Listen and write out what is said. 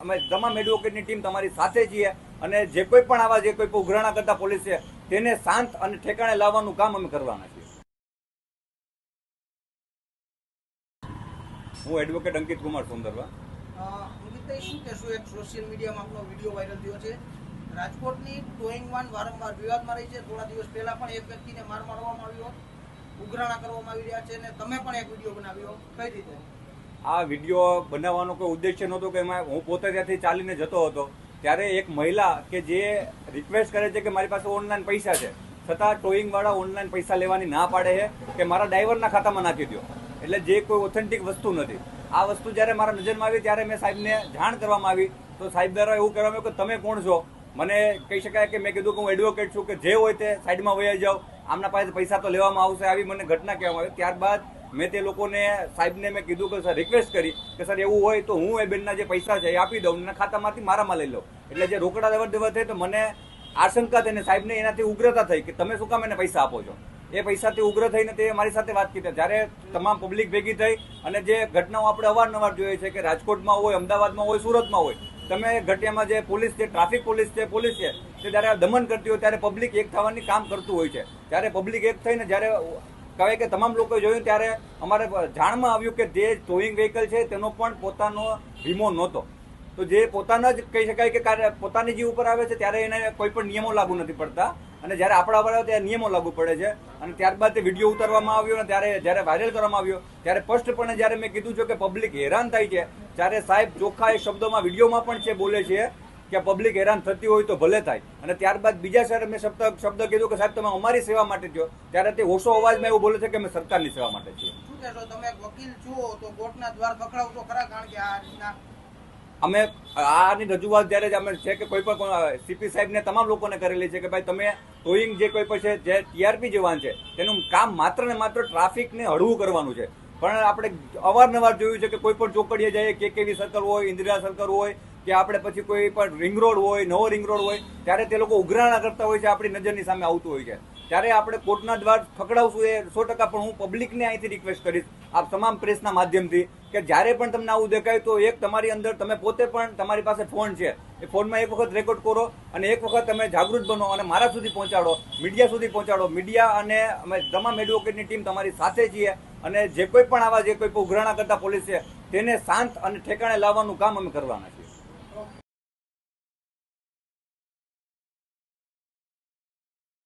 અમે તમામ એડવોકેટની ટીમ તમારી સાથે છીએ અને જે કોઈ પણ આવા જે કોઈ ઉઘરાણા કરતા પોલીસ છે તેને શાંત અને ઠેકાણે લાવવાનું કામ અમે કરવાના છીએ. હું એડવોકેટ અંકિત કુમાર સુંદરવા. અંકિતભાઈ, શું કહેશો? એક સોશિયલ મીડિયામાં આપનો વિડીયો વાયરલ થયો છે. રાજકોટની ટોઈંગ વાન વારંવાર વિવાદમાં રહી છે. થોડા દિવસ પહેલા પણ એક વ્યક્તિને માર મારવામાં આવ્યો, ઉઘરાણા કરવામાં આવી રહ્યા છે અને તમે પણ એક વિડીયો બનાવ્યો. કઈ રીતે? આ વિડીયો બનાવવાનો કોઈ ઉદ્દેશ્ય નહોતો કે એમાં હું પોતે ત્યાંથી ચાલીને જતો હતો ત્યારે એક મહિલા કે જે રિક્વેસ્ટ કરે છે કે મારી પાસે ઓનલાઈન પૈસા છે છતાં ટોઈંગ વાળા ઓનલાઈન પૈસા લેવાની ના પાડે છે કે મારા ડ્રાઈવરના ખાતામાં નાખી દો, એટલે જે કોઈ ઓથેન્ટિક વસ્તુ નથી. આ વસ્તુ જ્યારે મારા નજરમાં આવી ત્યારે મેં સાહેબને જાણ કરવામાં આવી તો સાહેબ દ્વારા એવું કહેવામાં આવ્યું કે તમે કોણ છો? મને કહી શકાય કે મેં કીધું કે હું એડવોકેટ છું, કે જે હોય તે સાઈડમાં વહી જાઓ, આમના પાસે પૈસા તો લેવામાં આવશે, આવી મને ઘટના કહેવામાં આવી. ત્યારબાદ મેં તે લોકોને સાહેબને મેં કીધું કે સર રિક્વેસ્ટ કરી કે સર એવું હોય તો હું એ બેનના જે પૈસા છે એ આપી દઉં અને ખાતામાંથી મારામાં લઈ લઉં. એટલે જે રોકડા લેવડ દેવડ થઈ તો મને આશંકા થઈને સાહેબને એનાથી ઉગ્રતા થઈ કે તમે શું કામ એને પૈસા આપો છો. એ પૈસાથી ઉગ્ર થઈને તે મારી સાથે વાત કરી. જ્યારે તમામ પબ્લિક ભેગી થઈ અને જે ઘટનાઓ આપણે અવારનવાર જોઈએ છે કે રાજકોટમાં હોય, અમદાવાદમાં હોય, સુરતમાં હોય, તમે ઘટિયામાં જે પોલીસ છે, ટ્રાફિક પોલીસ છે તે જ્યારે દમન કરતી હોય ત્યારે પબ્લિક એક થવાની કામ કરતું હોય છે. ત્યારે પબ્લિક એક થઈને જ્યારે કહેવાય કે તમામ લોકોએ જોયું ત્યારે અમારે જાણમાં આવ્યું કે જે ટોઈંગ વ્હીકલ છે તેનો પણ પોતાનો વીમો નહોતો. તો જે પોતાના જ કહી શકાય કે પોતાની જીવ ઉપર આવે છે ત્યારે એને કોઈ પણ નિયમો લાગુ નથી પડતા અને જ્યારે આપણા પર આવે ત્યારે નિયમો લાગુ પડે છે. અને ત્યારબાદ તે વિડીયો ઉતારવામાં આવ્યો અને ત્યારે જ્યારે વાયરલ કરવામાં આવ્યો ત્યારે સ્પષ્ટપણે જ્યારે મેં કીધું છે કે પબ્લિક હેરાન થાય છે ત્યારે સાહેબ ચોખ્ખા એ શબ્દોમાં વિડીયોમાં પણ છે બોલે છે કે પબ્લિક હેરાન થતી હોય તો ભલે થાય. અને ત્યારબાદ બીજા શહેર મેં શબ્દ કીધું કે સાહેબ તમે અમારી સેવા માટે છો, ત્યારે તે ઓછો અવાજમાં એવું બોલે છે કે અમે સરકારની સેવા માટે છીએ. શું કહેશો? તમે એક વકીલ છો તો કોર્ટના દ્વાર ખખડાવશો ખરા? કારણ કે આ રીતના અમે આની રજૂઆત જ્યારે જ અમે છે કે કોઈ પણ સીપી સાહેબને તમામ લોકોને કરેલી છે કે ભાઈ તમે ટોઈંગ જે કોઈ પણ છે જે ટીઆરપી જે વાહન છે તેનું કામ માત્ર ને માત્ર ટ્રાફિકને હળવું કરવાનું છે. પણ આપણે અવારનવાર જોયું છે કે કોઈ પણ ચોકડીએ જઈએ, કેકેવી સર્કલ હોય, ઇન્દિરા સર્કલ હોય કે આપણે પછી કોઈ પણ રિંગ રોડ હોય, નવો રિંગ રોડ હોય, ત્યારે તે લોકો ઉઘરાણા કરતા હોય છે, આપણી નજરની સામે આવતું હોય છે. ત્યારે આપણે કોર્ટના દ્વાર ખખડાવશું એ 100%. પણ હું પબ્લિકને અહીંથી રિક્વેસ્ટ કરીશ આપ તમામ પ્રેસના માધ્યમથી કે જ્યારે પણ તમને આવું દેખાય તો એક તમારી અંદર તમે પોતે પણ તમારી પાસે ફોન છે એ ફોનમાં એક વખત રેકોર્ડ કરો અને એક વખત તમે જાગૃત બનો અને મારા સુધી પહોંચાડો, મીડિયા સુધી પહોંચાડો. મીડિયા અને અમે તમામ એડવોકેટની ટીમ તમારી સાથે છીએ અને જે કોઈ પણ આવા જે કોઈ ઉઘરાણા કરતા પોલીસ છે તેને શાંત અને ઠેકાણે લાવવાનું કામ અમે કરવાના છે.